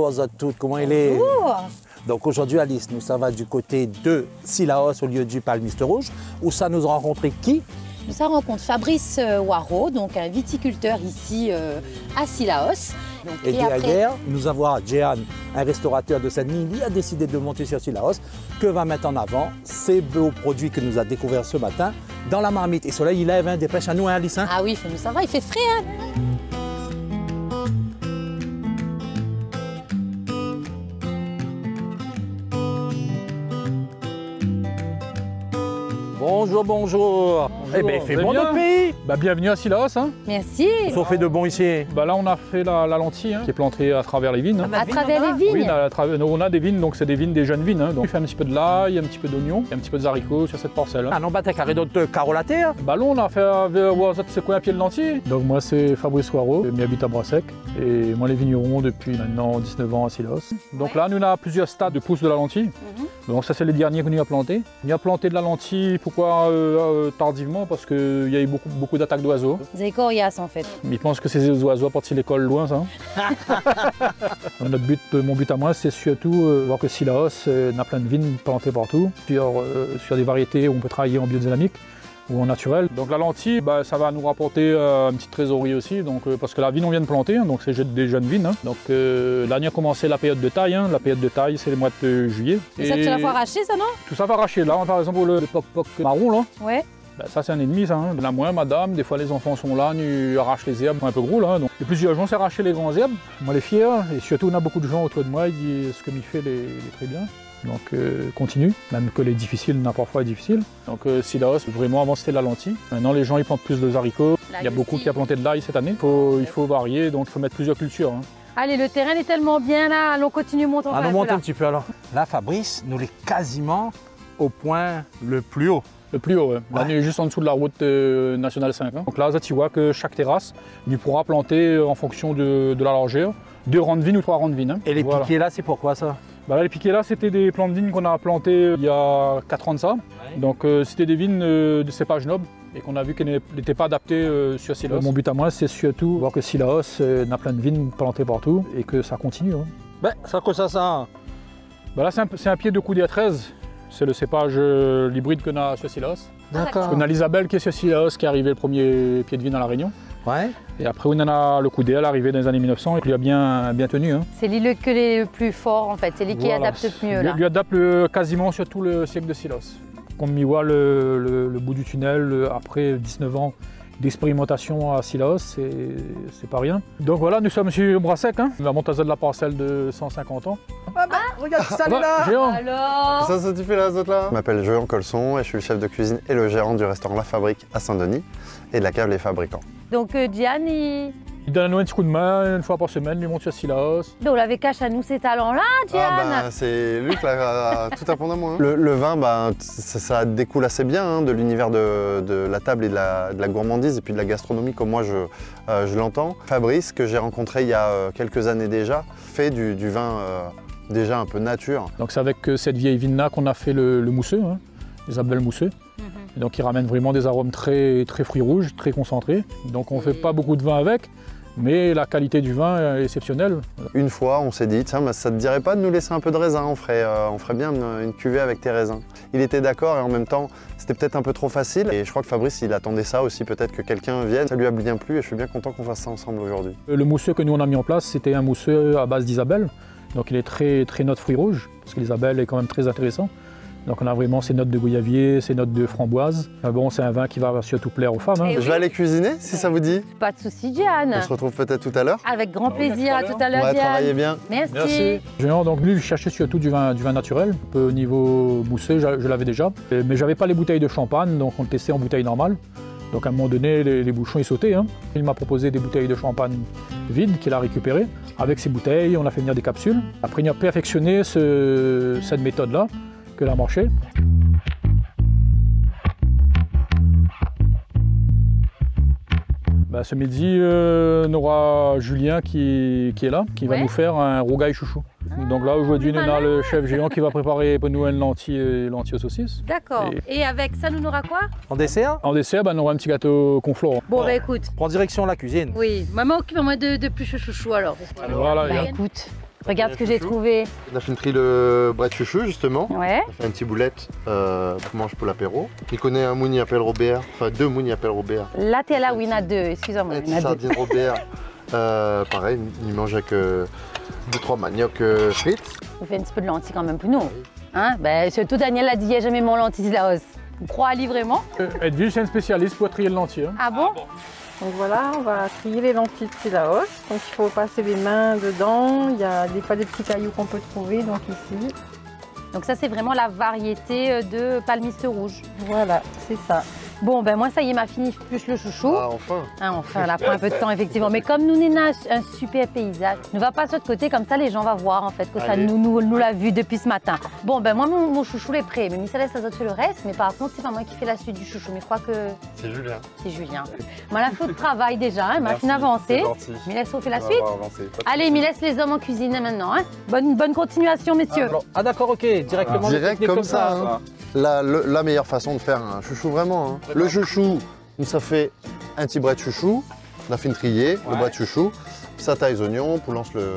bonjour à toutes, comment il est? Bonjour. Donc aujourd'hui Alice, nous ça va du côté de Cilaos au lieu du Palmiste Rouge, où ça nous a rencontré qui? Nous avons rencontré Fabrice Waro, donc un viticulteur ici à Cilaos. Donc, et derrière, nous avons Jehan, un restaurateur de Saint-Denis, qui a décidé de monter sur Cilaos, que va mettre en avant ces beaux produits que nous a découverts ce matin dans la marmite. Et cela, il lève, hein, dépêche à nous, hein, Alice, hein? Ah oui, nous ça va, il fait frais. Hein. Bonjour, bonjour. Eh bien, il fait bon notre pays. Bienvenue à Cilaos. Hein. Merci. Ils ont fait de bon ici. Là, on a fait la lentille qui est plantée à travers les vignes. À travers les vignes? Oui, on a des vignes, donc c'est des vignes, des jeunes vignes. Hein. Donc, on fait un petit peu de l'ail, un petit peu d'oignon, un petit peu de haricots sur cette parcelle. Ah non, t'as carré d'autres carolatés. Hein. Là, on a fait c'est quoi un pied de lentilles. Donc, moi, c'est Fabrice Waro, je m'habite à Brassec. Et moi, les vignerons depuis maintenant 19 ans à Cilaos. Donc là, nous, on a plusieurs stades de pousse de la lentille. Donc ça, c'est les derniers qu'on y a plantés. On y a planté de la lentille, pourquoi tardivement? Parce qu'il y a eu beaucoup d'attaques d'oiseaux. Des coriaces en fait. Ils pensent que ces oiseaux partent de l'école loin, ça. Mon but à moi, c'est surtout voir que Cilaos a plein de vignes plantées partout, sur des variétés où on peut travailler en biodynamique ou en naturel. Donc la lentille, ça va nous rapporter une petite trésorerie aussi, donc, parce que la vigne on vient de planter, hein, donc c'est des jeunes vignes. Hein. Donc là on a commencé la période de taille, hein. La période de taille c'est le mois de juillet. Et ça tu la fois arracher ça non? Tout ça va arracher, là par exemple le poc-poc marron là. Ouais. Ça c'est un ennemi ça, hein. La moins madame, des fois les enfants sont là, nous arrachent les herbes, un peu gros là. Donc, et plusieurs gens c'est arracher les grands herbes, moi les fiers, et surtout on a beaucoup de gens autour de moi, ils disent ce que m'y fait les très bien. Donc continue, même que les difficiles, n'importe quoi est difficile. Donc Cilaos, vraiment avant c'était la lentille. Maintenant les gens ils plantent plus de haricots. Il y a beaucoup qui a planté de l'ail cette année. Il faut varier, donc il faut mettre plusieurs cultures. Hein. Allez, le terrain est tellement bien là, allons continuer monter. On monte un petit peu alors. Là Fabrice, nous l'est quasiment au point le plus haut. Le plus haut, ouais. Là, on est juste en dessous de la route nationale 5. Hein. Donc là, tu vois que chaque terrasse, on pourra planter en fonction de la largeur, 2 rangs de vignes ou 3 rangs de vignes. Hein. Et les piquets là, c'est pourquoi ça? Là, les piquets là, c'était des plants de vignes qu'on a plantés il y a 4 ans de ça. Ouais. Donc c'était des vignes de cépage noble et qu'on a vu qu'elles n'étaient pas adaptées sur Cilaos. Mon but à moi, c'est surtout voir que Cilaos a plein de vignes plantées partout et que ça continue. Hein. Ça que ça. Là, c'est un pied de Coudert 13. C'est le cépage l'hybride qu'on a sur Cilaos. D'accord. On a l'Isabelle qui est sur Cilaos, qui est arrivé le premier pied de vigne à La Réunion. Ouais. Et après, on en a le Coudert, l'arrivée dans les années 1900, et il a bien tenu. Hein. C'est l'île que les plus fort en fait, c'est l'île qui adapte le mieux là. Il lui adapte quasiment sur tout le siècle de Cilaos. Comme on y voit le bout du tunnel, après 19 ans d'expérimentation à Cilaos, c'est pas rien. Donc voilà, nous sommes sur Brassec, hein, la montazole de la parcelle de 150 ans. Regarde ça là. Géant. Alors Ça tu fais là, autres là? Je m'appelle Jehan Colson et je suis le chef de cuisine et le gérant du restaurant La Fabrique à Saint-Denis et de la cave Les Fabricants. Donc Jehan, il donne à nous un petit coup de main, une fois par semaine, il monte sur Cilaos. Donc on l'avait caché à nous ces talents-là, Jehan. C'est lui qui a tout apprendre à moi. Hein. Le vin, ça découle assez bien hein, de l'univers de la table et de la gourmandise et puis de la gastronomie comme moi je l'entends. Fabrice, que j'ai rencontré il y a quelques années déjà, fait du vin déjà un peu nature. Donc c'est avec cette vieille vigne-là qu'on a fait le mousseux, hein, les abelles mousseux. Et donc il ramène vraiment des arômes très fruits rouges, très concentrés. Donc on ne fait pas beaucoup de vin avec, mais la qualité du vin est exceptionnelle. Une fois, on s'est dit, tiens, ça ne te dirait pas de nous laisser un peu de raisin, on ferait bien une cuvée avec tes raisins. Il était d'accord et en même temps, c'était peut-être un peu trop facile. Et je crois que Fabrice, il attendait ça aussi, peut-être que quelqu'un vienne. Ça lui a bien plu et je suis bien content qu'on fasse ça ensemble aujourd'hui. Le mousseux que nous on a mis en place, c'était un mousseux à base d'Isabelle. Donc il est très note fruits rouges, parce que l'Isabelle est quand même très intéressant. Donc on a vraiment ces notes de goyavier, ces notes de framboise. Bon, c'est un vin qui va surtout plaire aux femmes. Hein. Je vais aller cuisiner, si ça vous dit. Pas de souci, Jehan. On se retrouve peut-être tout à l'heure. Avec grand plaisir, à tout à l'heure, Jehan. Travaillez bien. Merci. Donc lui, je cherchais surtout du vin naturel. Un peu au niveau mousseux, je l'avais déjà. Mais j'avais pas les bouteilles de champagne, donc on le testait en bouteille normale. Donc à un moment donné, les bouchons ils sautaient. Hein. Il m'a proposé des bouteilles de champagne vides qu'il a récupérées. Avec ces bouteilles, on a fait venir des capsules. Après, il a perfectionné cette méthode-là, que a marché. Ce midi, on aura Julien qui est là, qui va nous faire un rougail chouchou. Donc là, aujourd'hui, on a le chef géant qui va préparer pour nous une lentille aux saucisses. D'accord. Et avec ça, nous aura quoi? En dessert? En dessert, on aura un petit gâteau conflore. Bon, écoute. Prends direction la cuisine. Oui, maman occupe-moi de plus chouchou alors. Voilà, écoute, Regarde ce que j'ai trouvé. On a fait une tri le bret de chouchou justement. Ouais. On a fait une petite boulette qu'on mange pour l'apéro. Il connaît un mouni appel Robert, enfin 2 mouni appel Robert. Là, t'es là, oui, il y en a 2, excusez-moi. Un Il y en a petit 2. sardine Robert. Pareil, il mange avec 2-3 manioc frites. On fait un petit peu de lentilles quand même pour nous. Hein? Ben, surtout Daniel a dit, il n'y a jamais mon lentilles Laos. Vous croyez vraiment? Edwige, c'est un spécialiste pour trier le lentilles. Ah bon? Donc voilà, on va trier les lentilles de Sillaos. Donc il faut passer les mains dedans. Il y a des fois des petits cailloux qu'on peut trouver, donc ici. Donc ça, c'est vraiment la variété de palmiste rouge. Voilà, c'est ça. Bon, ben moi, ça y est, m'a fini plus le chouchou. Ah, enfin. Hein, enfin, elle a pris un peu de temps, effectivement. Mais comme nous, on a un super paysage, ne va pas sur l'autre côté, comme ça, les gens vont voir, en fait, que ça Allez. nous l'a vu depuis ce matin. Bon, ben moi, mon chouchou est prêt. Mais Michel, ça fait le reste. Mais par contre, c'est pas moi qui fais la suite du chouchou. Mais je crois que C'est Julien. c'est Julien. Moi, la faute de travail, déjà, hein, m'a fini avancé. Mais laisse, on fait la suite. Allez, mais laisse les hommes en cuisine maintenant. Hein. Bonne continuation, messieurs. Ah d'accord, ok, directement. Direct technique comme ça. Hein. La meilleure façon de faire un chouchou vraiment. Hein. Le chouchou, nous ça fait un petit bret de chouchou. On a fait une triée, le bret de chouchou. Ça taille les oignons, on lance le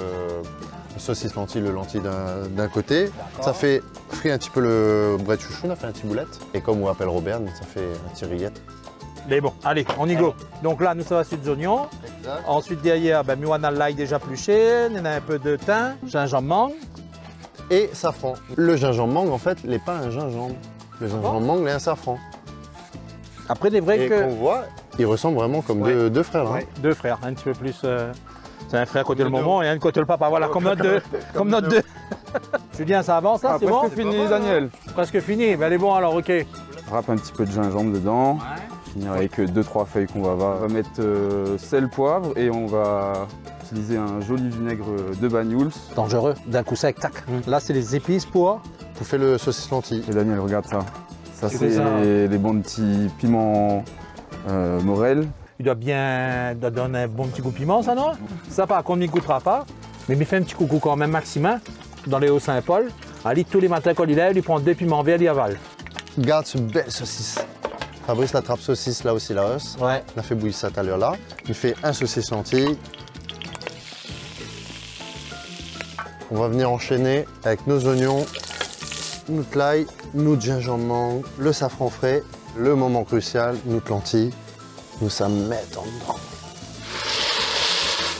saucisse lentille, le lentilles d'un côté. Ça fait frire un petit peu le bret de chouchou, on a fait un petit boulette. Et comme on appelle Robert, ça fait un petit rillette. Mais bon, allez, on y go. Donc là, nous sommes sur des oignons. Ensuite, derrière, ben, on a l'ail déjà pluché, on a un peu de thym, gingembre mangue. Et safran. Le gingembre mangue, en fait, il n'est pas un gingembre. Le gingembre mangue, il est un safran. Après, il est vrai Et que... qu'on voit, il ressemble vraiment comme deux frères. Là. Ouais, 2 frères, un petit peu plus... C'est un frère côté le maman et un côté le papa. Voilà, comme notre 2. Comme notre 2. Julien, ça avance là, c'est bon? Presque fini, Daniel. Presque fini. Ben, elle est bon alors, ok. Râpe un petit peu de gingembre dedans. Finir avec 2-3 feuilles qu'on va avoir. On va mettre sel, poivre et on va utiliser un joli vinaigre de Banyuls. Dangereux, d'un coup sec, tac. Là, c'est les épices pour... Vous faites le saucisse lentille. Et Daniel, regarde ça. Ça, C'est c'est ça. les bons petits piments Morel. Il doit bien donner un bon petit goût piment, ça, non? Ça, par contre, il ne goûtera pas. Mais il fait un petit coucou quand même, Maximin, dans les Hauts-Saint-Paul. Ali, tous les matins, quand il lève, il prend 2 piments verts, il avale. Garde ce belle saucisse. Fabrice la trappe saucisse là aussi, la hausse. Ouais. On a fait bouillir ça tout à l'heure là. Il fait un saucisse lentille. On va venir enchaîner avec nos oignons, notre l'ail, notre gingembre mangue, le safran frais, le moment crucial, notre lentille. Nous ça met en dedans.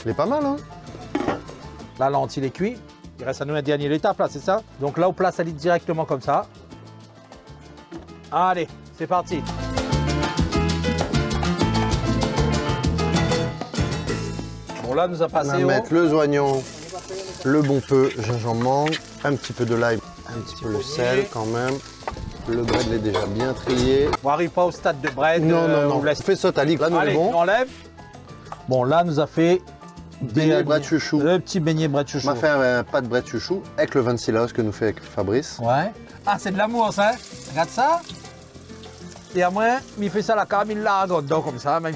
Il est pas mal, hein? La lentille est cuite. Il reste à nous un dernier étape, là, c'est ça? Donc là, on place la ligne directement comme ça. Allez, c'est parti. Bon, là, nous a On va passé au... mettre le oignon, le bon peu, gingembre mangue, un petit peu de l'ail, un petit peu le sel quand même. Le bread est déjà bien trié. On n'arrive pas au stade de bread. Non, on laisse... Fais ça, Tali. Là, nous Allez, est on bon. enlève. Bon, là, nous a fait... Beignet bret de chouchou. Le petit beignet bret de chouchou. On m'a fait un pas de bret de chouchou avec le vin de Sillaos que nous fait avec Fabrice. Ouais. Ah, c'est de l'amour, ça. Regarde ça. Et à moi, il fait ça à la cam, il la dedans comme ça. Mais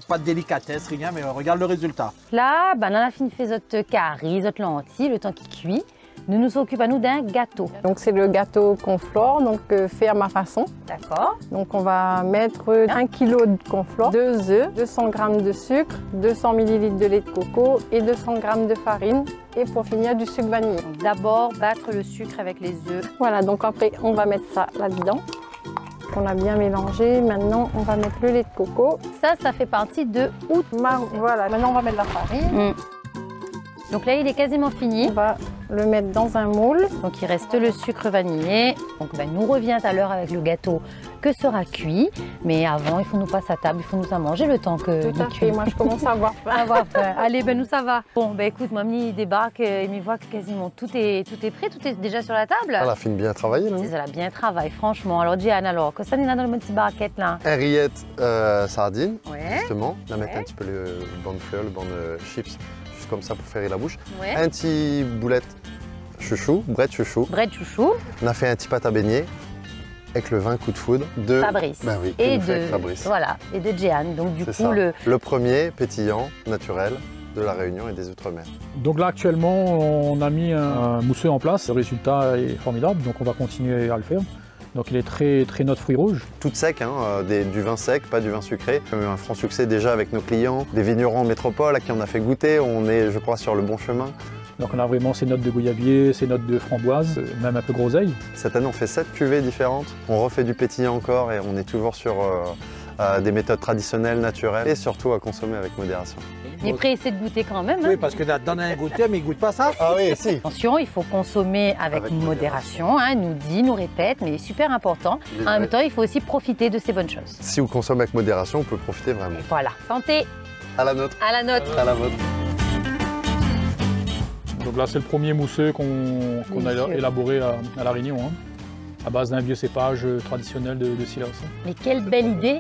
pas de délicatesse, rien, mais regarde le résultat. Là, ben, on a fini de faire notre curry, notre lentilles, le temps qu'il cuit. Nous nous occupons à nous d'un gâteau. Donc c'est le gâteau conflore, donc fait à ma façon. D'accord. Donc on va mettre 1 kg de conflore, 2 œufs, 200 g de sucre, 200 ml de lait de coco et 200 g de farine. Et pour finir, du sucre vanillé. Donc d'abord, battre le sucre avec les œufs. Voilà, donc après on va mettre ça là-dedans. On a bien mélangé. Maintenant on va mettre le lait de coco. Ça fait partie de août. Voilà, maintenant on va mettre la farine. Donc là, il est quasiment fini. On va le mettre dans un moule. Donc il reste le sucre vanillé. Donc ben, nous revient à l'heure avec le gâteau que sera cuit. Mais avant, il faut nous passer à table, il faut nous à manger le temps que Tout à fait, moi je commence à avoir faim. Allez, ben nous ça va. Bon, ben écoute, Mamie débarque, il me voit que quasiment tout est prêt, tout est déjà sur la table. Elle a fini bien travaillé, là. Elle a bien travaillé, franchement. Alors Diane, alors, que ça n'est là dans le petit barquette là? Un rillette sardine, Ouais. justement. La mettre Ouais. un petit peu le banc de fleurs, le banc de chips, juste comme ça pour faire la bouche. Ouais. Un petit boulette chouchou, bret de chouchou. Bret de chouchou. On a fait un petit pâte à beignet avec le vin coup de foudre de Fabrice. Ben oui, que Et nous fait de Fabrice. voilà, et de Jeanne. Donc du C'est coup, ça. Le premier pétillant, naturel, de la Réunion et des Outre-mer. Donc là, actuellement, on a mis un mousseux en place. Le résultat est formidable, donc on va continuer à le faire. Donc il est très note fruits rouges. Toute sec, hein, du vin sec, pas du vin sucré. On a eu un franc succès déjà avec nos clients, des vignerons en métropole à qui on a fait goûter. On est, je crois, sur le bon chemin. Donc on a vraiment ces notes de goyavier, ces notes de framboise, même un peu groseille. Cette année, on fait 7 cuvées différentes. On refait du pétillant encore et on est toujours sur des méthodes traditionnelles, naturelles et surtout à consommer avec modération. Mais pressé de goûter quand même. Hein. Oui, parce que là, donne un goûter, mais il ne goûte pas ça. Ah oui, si. Attention, il faut consommer avec modération, hein, nous dit, nous répète, mais super important. En même temps, il faut aussi profiter de ces bonnes choses. Si vous consommez avec modération, on peut profiter vraiment. Voilà, santé. À la nôtre. À la nôtre. À la vôtre. Donc là, c'est le premier mousseux qu'on a élaboré à La Réunion, hein, à base d'un vieux cépage traditionnel de Sillaos. Mais quelle belle idée.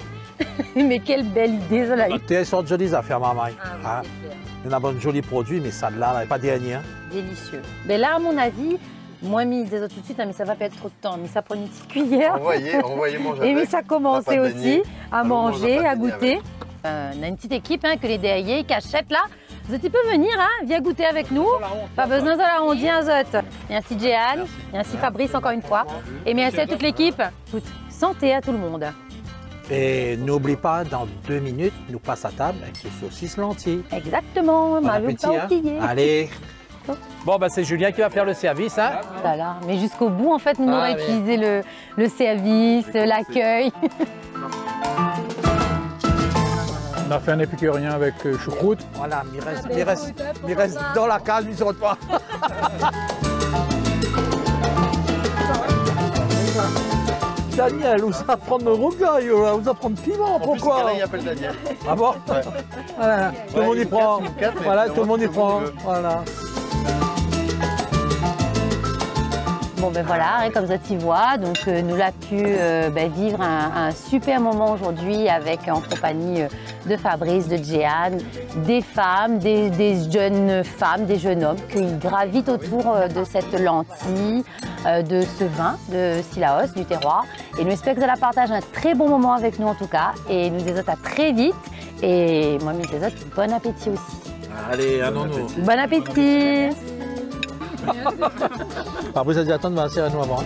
Mais quelle belle idée, ça l'a eu. Tes sortes de jolies affaires, maman. Ah, oui, c'est clair. Il y en a de jolis produits, mais ça là, pas dernier. Hein. Délicieux. Mais là, à mon avis, moi, mis des autres tout de suite, hein, mais ça va pas être trop de temps. Mais ça prend une petite cuillère. Envoyez manger. Et mais ça commençait aussi à manger, à goûter. On a une petite équipe hein, que les DAIA qui achètent là. Tu peux venir, hein, viens goûter avec nous. Pas besoin de la ronde, un zot. Merci Jeanne, merci Fabrice encore une fois. Et merci à toute l'équipe. Santé à tout le monde. Et n'oublie pas, dans 2 minutes, nous passe à table avec les saucisses lentilles. Exactement, Bon appétit, hein. Allez. Bon, ben c'est Julien qui va faire le service. Hein. Voilà. Mais jusqu'au bout, en fait, nous aurons utilisé le service, l'accueil. On a fait un épicurien avec choucroute. Voilà, il reste dans la cale, il ne saute pas. Daniel, vous allez prendre le rougail, vous allez prendre piment, pourquoi? Il appelle Daniel. Ah bon? Voilà, tout le monde y prend. Voilà, tout le monde y prend. Voilà. Bon ben voilà, hein, comme ça tu vois, donc nous l'a pu vivre un super moment aujourd'hui avec en compagnie de Fabrice, de Jeanne, des femmes, des jeunes femmes, des jeunes hommes qui gravitent autour de cette lentille, de ce vin de Sillaos, du terroir. Et nous espérons que vous allez partager un très bon moment avec nous en tout cas. Et nous disons à très vite. Et moi, nous disons bon appétit aussi. Allez, allons-nous. Bon appétit. Fabrice a dit attends, on va serrer à nous avant.